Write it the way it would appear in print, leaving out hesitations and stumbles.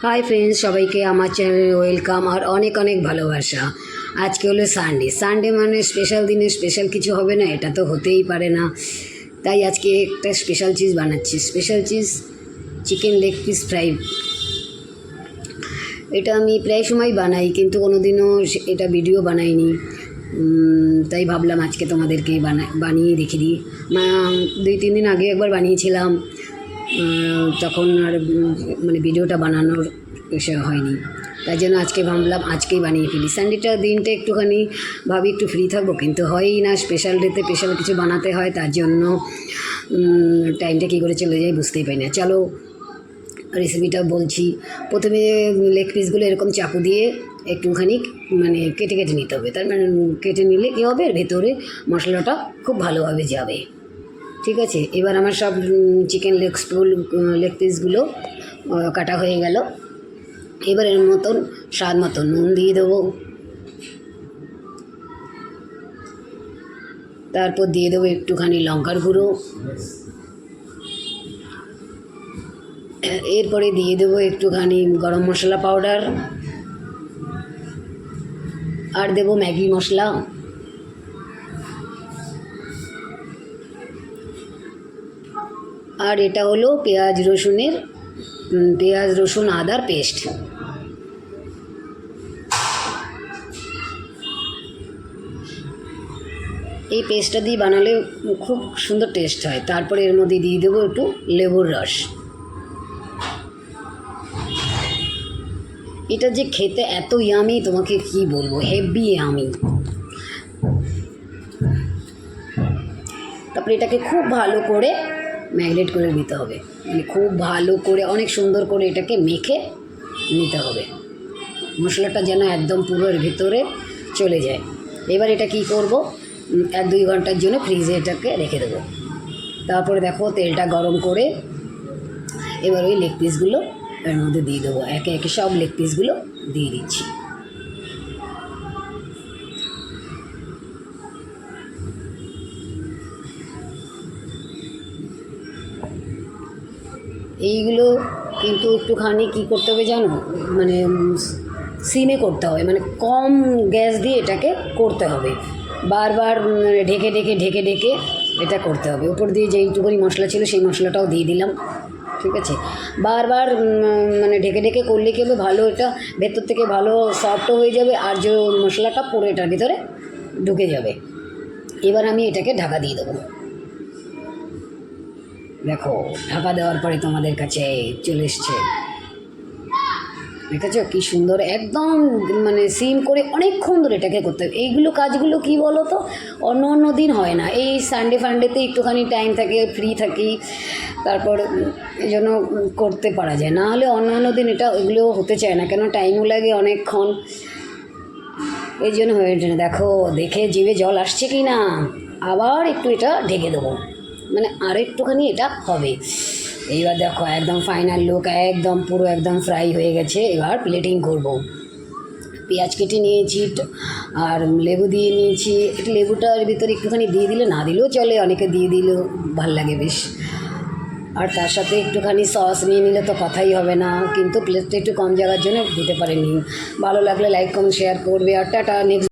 Hi friends, সবাইকে আমার চ্যানেলে ওয়েলকাম আর অনেক অনেক ভালোবাসা। আজকে হলো সানডে মানে স্পেশাল দিনে স্পেশাল কিছু হবে না, এটা তো হতেই পারে না। তাই আজকে একটা স্পেশাল চিজ বানাচ্ছি। Special cheese chicken leg piece fry. এটা আমি প্রায় সময় বানাই, কিন্তু কোনো দিনও এটা ভিডিও বানাইনি। তাই ভাবলাম আজকে তোমাদেরকে বানিয়ে দেখিয়ে দিই। 2-3 দিন আগে একবার বানিয়েছিলাম, তখন আর মানে ভিডিওটা বানানোর বিষয় হয়নি। তাই জন্য আজকে ভাবলাম আজকেই বানিয়ে ফেলি। সানডেটা দিনটা একটুখানি ভাবি একটু ফ্রি থাকবো, কিন্তু হয়ই না। স্পেশাল ডেতে স্পেশাল কিছু বানাতে হয়, তার জন্য টাইমটা কী করে চলে যায় বুঝতেই পারি না। চলো রেসিপিটা বলছি। প্রথমে লেগ পিসগুলো এরকম চাকু দিয়ে একটুখানি মানে কেটে কেটে নিতে হবে। তার মানে কেটে নিলে কী হবে, ভেতরে মশলাটা খুব ভালোভাবে যাবে। ঠিক আছে, এবার আমার সব চিকেন লেগ পিসগুলো কাটা হয়ে গেল। এবার এর মতন স্বাদ মতন নুন দিয়ে দেবো, তারপর দিয়ে দেবো একটুখানি লঙ্কার গুঁড়ো, এরপরে দিয়ে দেবো একটুখানি গরম মশলা পাউডার, আর দেবো ম্যাগি মশলা, আর এটা হলো পেঁয়াজ রসুন আদার পেস্ট। এই পেস্টটা দিয়ে বানালে খুব সুন্দর টেস্ট হয়। তারপরে এর মধ্যে দিয়ে দেবো একটু লেবুর রস। এটা যে খেতে এত ইয়ামি, তোমাকে কি বলবো, হেভি ইয়ামি। তারপরে এটাকে খুব ভালো করে ম্যারিনেট করে নিতে হবে, মানে খুব ভালো করে অনেক সুন্দর করে এটাকে মেখে নিতে হবে, মশলাটা যেন একদম পুরো এর ভেতরে চলে যায়। এবার এটা কি করব, 1-2 ঘন্টার জন্য ফ্রিজে এটাকে রেখে দেবো। তারপরে দেখো তেলটা গরম করে এবার ওই লেগ পিসগুলো এর মধ্যে দিয়ে দেবো। একে একে সব লেগ পিসগুলো দিয়ে দিচ্ছি। এইগুলো কিন্তু একটুখানি কী করতে হবে জানো, মানে সিমে করতে হবে, মানে কম গ্যাস দিয়ে এটাকে করতে হবে। বারবার ঢেকে ঢেকে এটা করতে হবে। উপর দিয়ে যেইটুকুনি মশলা ছিল সেই মশলাটাও দিয়ে দিলাম। ঠিক আছে, বারবার মানে ঢেকে করলে কী হবে, ভালো এটা ভেতর থেকে ভালো সফটও হয়ে যাবে, আর যে মশলাটা পুরো এটার ভিতরে ঢুকে যাবে। এবার আমি এটাকে ঢাকা দিয়ে দেবো। দেখো ঢাকা দেওয়ার পরে তোমাদের কাছে চলে এসছে, দেখেছো কি সুন্দর, একদম মানে সিম করে অনেকক্ষণ ধরে এটাকে করতে হবে। এইগুলো কাজগুলো কি বলো তো, অন্য দিন হয় না। এই ফান্ডেতে একটুখানি টাইম থাকে, ফ্রি থাকি, তারপর এই জন্য করতে পারা যায়। না হলে অন্য দিন এটা ওইগুলো হতে চায় না, কেন টাইমও লাগে অনেকক্ষণ, এই জন্য হয়ে ওঠে না। দেখো দেখে জিভে জল আসছে কি না। আবার একটু এটা ঢেকে দেবো, মানে আর একটুখানি এটা হবে। এইবার দেখো একদম ফাইনাল লুক, একদম পুরো একদম ফ্রাই হয়ে গেছে। এবার প্লেটিং করব। পেঁয়াজ কেটে নিয়েছি আর লেবু দিয়ে নিয়েছি। একটু লেবুটার ভিতরে একটুখানি দিয়ে দিলে, না দিলেও চলে, অনেকে দিয়ে দিলেও ভাল লাগে বেশ। আর তার সাথে একটুখানি সস নিয়ে নিলে তো কথাই হবে না, কিন্তু প্লেটটা একটু কম জায়গার জন্য দিতে পারেনি। ভালো লাগলে লাইক কমেন্ট শেয়ার করবে। আর টাটা। নেক্সট